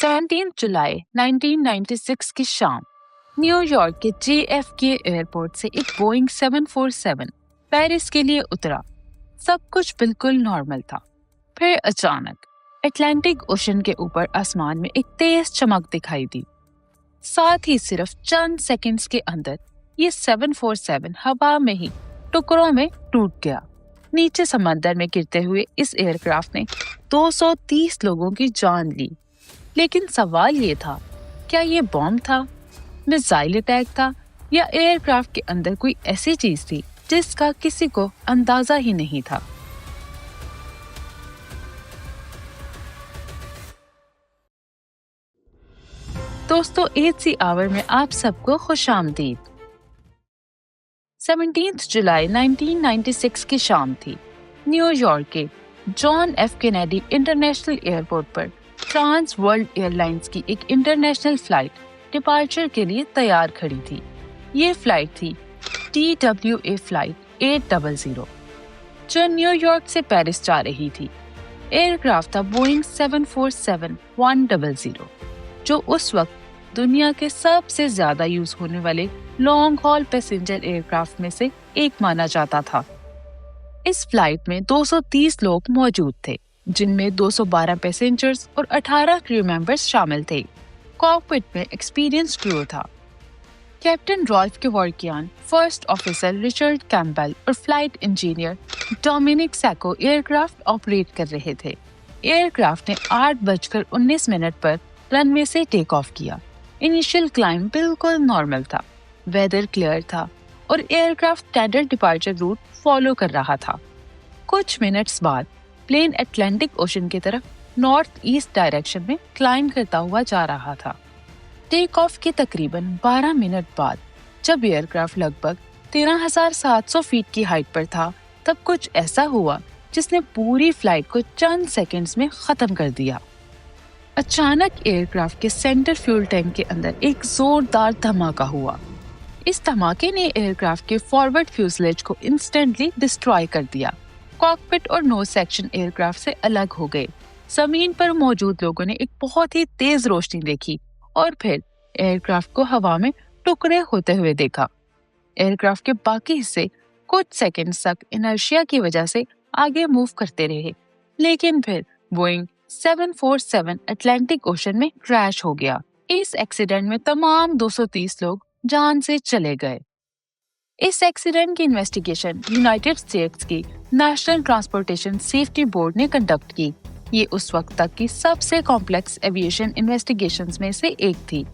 17 जुलाई 1996 की शाम न्यूयॉर्क के JFK एयरपोर्ट से एक बोइंग 747 पेरिस के लिए उतरा। सब कुछ बिल्कुल नॉर्मल था। फिर अचानक अटलांटिक ओशन के ऊपर आसमान में एक तेज चमक दिखाई दी। साथ ही सिर्फ चंद सेकंड्स के अंदर ये 747 हवा में ही टुकड़ों में टूट गया। नीचे समंदर में गिरते हुए इस एयरक्राफ्ट ने 230 लोगों की जान ली। लेकिन सवाल ये था, क्या ये बॉम्ब था, मिसाइल अटैक था, या एयरक्राफ्ट के अंदर कोई ऐसी चीज थी जिसका किसी को अंदाजा ही नहीं था। दोस्तों, 8th आवर में आप सबको खुशामदीद। 17 जुलाई 1996 की शाम थी। न्यूयॉर्क के John F Kennedy international airport पर ट्रांस वर्ल्ड एयरलाइंस की एक इंटरनेशनल फ्लाइट डिपार्चर के लिए तैयार खड़ी थी। ये फ्लाइट थी TWA फ्लाइट 800 जो न्यूयॉर्क से पेरिस जा रही थी। एयरक्राफ्ट था बोइंग 747-100 जो उस वक्त दुनिया के सबसे ज्यादा यूज होने वाले लॉन्ग हॉल पैसेंजर एयरक्राफ्ट में से एक माना जाता था। इस फ्लाइट में 230 लोग मौजूद थे, जिनमें 212 पैसेंजर्स और 18 क्रू मेंबर्स शामिल थे। कॉकपिट में एक्सपीरियंस क्रू था। Captain Rolf Kevorkian, first officer Richard Campbell और flight engineer Dominique Sacco aircraft operate कर रहे थे। एयरक्राफ्ट ने 8:19 पर रनवे से टेक ऑफ किया। इनिशियल क्लाइंब बिल्कुल नॉर्मल था, वेदर क्लियर था और aircraft standard departure route follow कर रहा था। कुछ मिनट्स बाद प्लेन अटलांटिक ओशन की तरफ नॉर्थ ईस्ट डायरेक्शन में क्लाइंब करता हुआ जा रहा था। टेक ऑफ के तकरीबन 12 मिनट बाद जब एयरक्राफ्ट लगभग 13,700 फीट की हाइट पर था, तब कुछ ऐसा हुआ जिसने पूरी फ्लाइट को चंद सेकंड्स में खत्म कर दिया। अचानक एयरक्राफ्ट के सेंटर फ्यूल टैंक के अंदर एक जोरदार धमाका हुआ। इस धमाके ने एयरक्राफ्ट के फॉरवर्ड फ्यूजलेज को इंस्टेंटली डिस्ट्रॉय कर दिया। कॉकपिट और नोज सेक्शन एयरक्राफ्ट से अलग हो गए। जमीन पर मौजूद लोगों ने एक बहुत ही तेज रोशनी देखी और फिर एयरक्राफ्ट को हवा में टुकड़े होते हुए देखा। एयरक्राफ्ट के बाकी हिस्से कुछ सेकंड्स तक इनर्शिया की वजह से आगे मूव करते रहे, लेकिन फिर बोइंग 747 अटलांटिक ओशन में क्रैश हो गया। इस एक्सीडेंट में तमाम 230 लोग जान से चले गए। इस एक्सीडेंट की इन्वेस्टिगेशन यूनाइटेड स्टेट्स की नेशनल ट्रांसपोर्टेशन सेफ्टी बोर्ड ने कंडक्ट की। ये उस वक्त तक की सबसे कॉम्प्लेक्स एविएशन इन्वेस्टिगेशंस में से एक थी।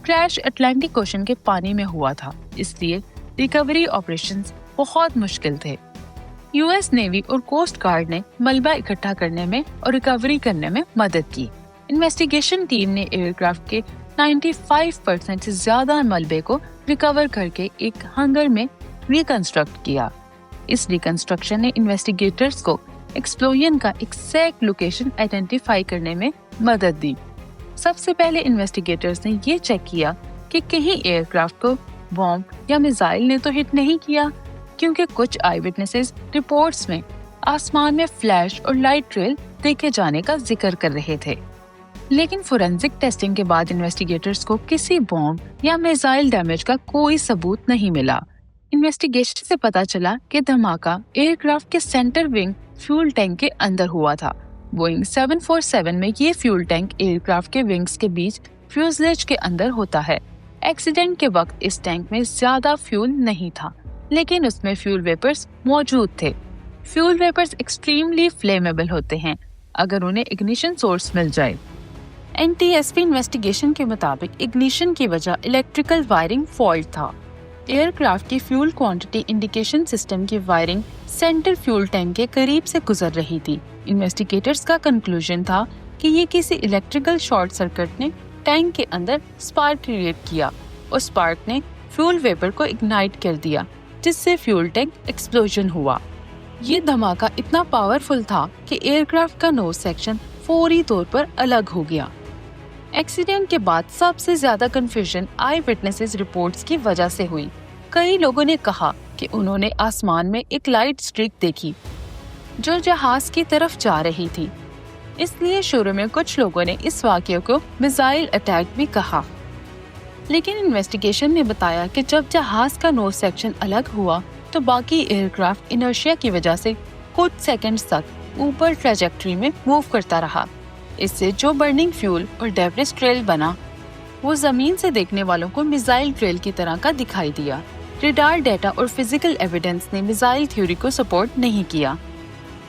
क्रैश अटलांटिक ओशन के पानी में हुआ था, इसलिए रिकवरी ऑपरेशंस बहुत मुश्किल थे। यूएस नेवी और कोस्ट गार्ड ने मलबा इकट्ठा करने में और रिकवरी करने में मदद की। इन्वेस्टिगेशन टीम ने एयरक्राफ्ट के 95% से ज्यादा मलबे को रिकवर करके एक हंगर में रिकंस्ट्रक्ट किया। इस रिकंस्ट्रक्शन ने इन्वेस्टिगेटर्स को एक्सप्लोजन का एग्जैक्ट लोकेशन आइडेंटिफाई करने में मदद दी। सबसे पहले इन्वेस्टिगेटर्स ने ये चेक किया कि कहीं एयरक्राफ्ट को बॉम्ब या मिसाइल ने तो हिट नहीं किया, क्योंकि कुछ आई विटनेसेस रिपोर्ट्स में आसमान में फ्लैश और लाइट ट्रेल देखे जाने का जिक्र कर रहे थे। लेकिन फोरेंसिक टेस्टिंग के बाद इन्वेस्टिगेटर्स को किसी बॉम्ब या मिसाइल डैमेज का कोई सबूत नहीं मिला। इन्वेस्टिगेशन से पता चला कि धमाका एयरक्राफ्ट के सेंटर विंग फ्यूल टैंक के अंदर हुआ था। बोइंग 747 में ये फ्यूल टैंक एयरक्राफ्ट के विंग्स के बीच फ्यूजलेज के अंदर होता है। एक्सीडेंट के वक्त इस टैंक में ज्यादा फ्यूल नहीं था, लेकिन उसमें फ्यूल वेपर्स मौजूद थे। फ्यूल वेपर्स एक्सट्रीमली फ्लेमेबल होते हैं अगर उन्हें इग्निशन सोर्स मिल जाए। NTSB इन्वेस्टिगेशन के मुताबिक इग्निशन की वजह इलेक्ट्रिकल वायरिंग फॉल्ट था। एयरक्राफ्ट की फ्यूल क्वांटिटी इंडिकेशन सिस्टम की वायरिंग सेंटर फ्यूल टैंक के करीब से गुजर रही थी। इन्वेस्टिगेटर्स का कंक्लूजन था कि ये किसी इलेक्ट्रिकल शॉर्ट सर्किट ने टैंक के अंदर स्पार्क क्रिएट किया और स्पार्क ने फ्यूल वेपर को इग्नाइट कर दिया, जिससे फ्यूल टैंक एक्सप्लोजन हुआ। ये धमाका इतना पावरफुल था कि एयरक्राफ्ट का नोज सेक्शन फौरी तौर पर अलग हो गया। एक्सीडेंट के बाद सबसे ज्यादा कंफ्यूजन आई विटनेसेस रिपोर्ट्स की वजह से हुई। कई लोगों ने कहा कि उन्होंने आसमान में एक लाइट स्ट्रिक देखी जो जहाज की तरफ जा रही थी। اس لیے شروع میں کچھ لوگوں نے اس واقعے کو میزائل اٹیک بھی کہا، لیکن انویسٹیگیشن نے بتایا کہ جب جہاز کا نوز سیکشن الگ ہوا تو باقی ایئر کرافٹ انرشیا کی وجہ سے کچھ سیکنڈز تک اوپر ٹریجیکٹری میں موو کرتا رہا۔ اس سے جو برننگ فیول اور ڈیبرس ٹریل بنا وہ زمین سے دیکھنے والوں کو میزائل ٹریل کی طرح کا دکھائی دیا۔ ریڈار ڈیٹا اور فزیکل ایویڈنس نے میزائل تھیوری کو سپورٹ نہیں کیا۔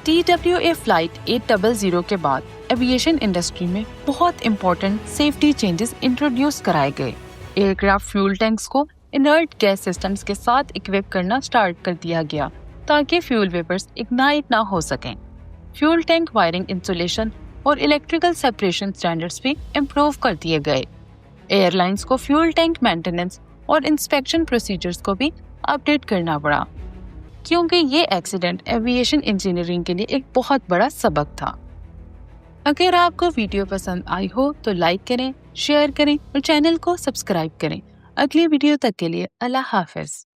TWA فلائٹ 800 کے بعد ایویشن انڈسٹری میں بہت امپورٹنٹ سیفٹی چینجز انٹروڈیوس کرائے گئے۔ ایئر کرافٹ فیول ٹینکس کو انرٹ گیس سسٹمز کے ساتھ اکوپ کرنا سٹارٹ کر دیا گیا تاکہ فیول ویپرز اگنائٹ نہ ہو سکیں۔ فیول ٹینک وائرنگ انسولیشن اور الیکٹریکل سیپریشن سٹینڈرڈز بھی امپروو کر دیے گئے۔ ایئر لائنز کو فیول ٹینک مینٹیننس اور انسپیکشن پروسیجرز کو بھی اپڈیٹ کرنا پڑا، کیونکہ یہ ایکسیڈنٹ ایویشن انجینئرنگ کے لیے ایک بہت بڑا سبق تھا۔ اگر آپ کو ویڈیو پسند آئی ہو تو لائک کریں، شیئر کریں اور چینل کو سبسکرائب کریں۔ اگلی ویڈیو تک کے لیے اللہ حافظ۔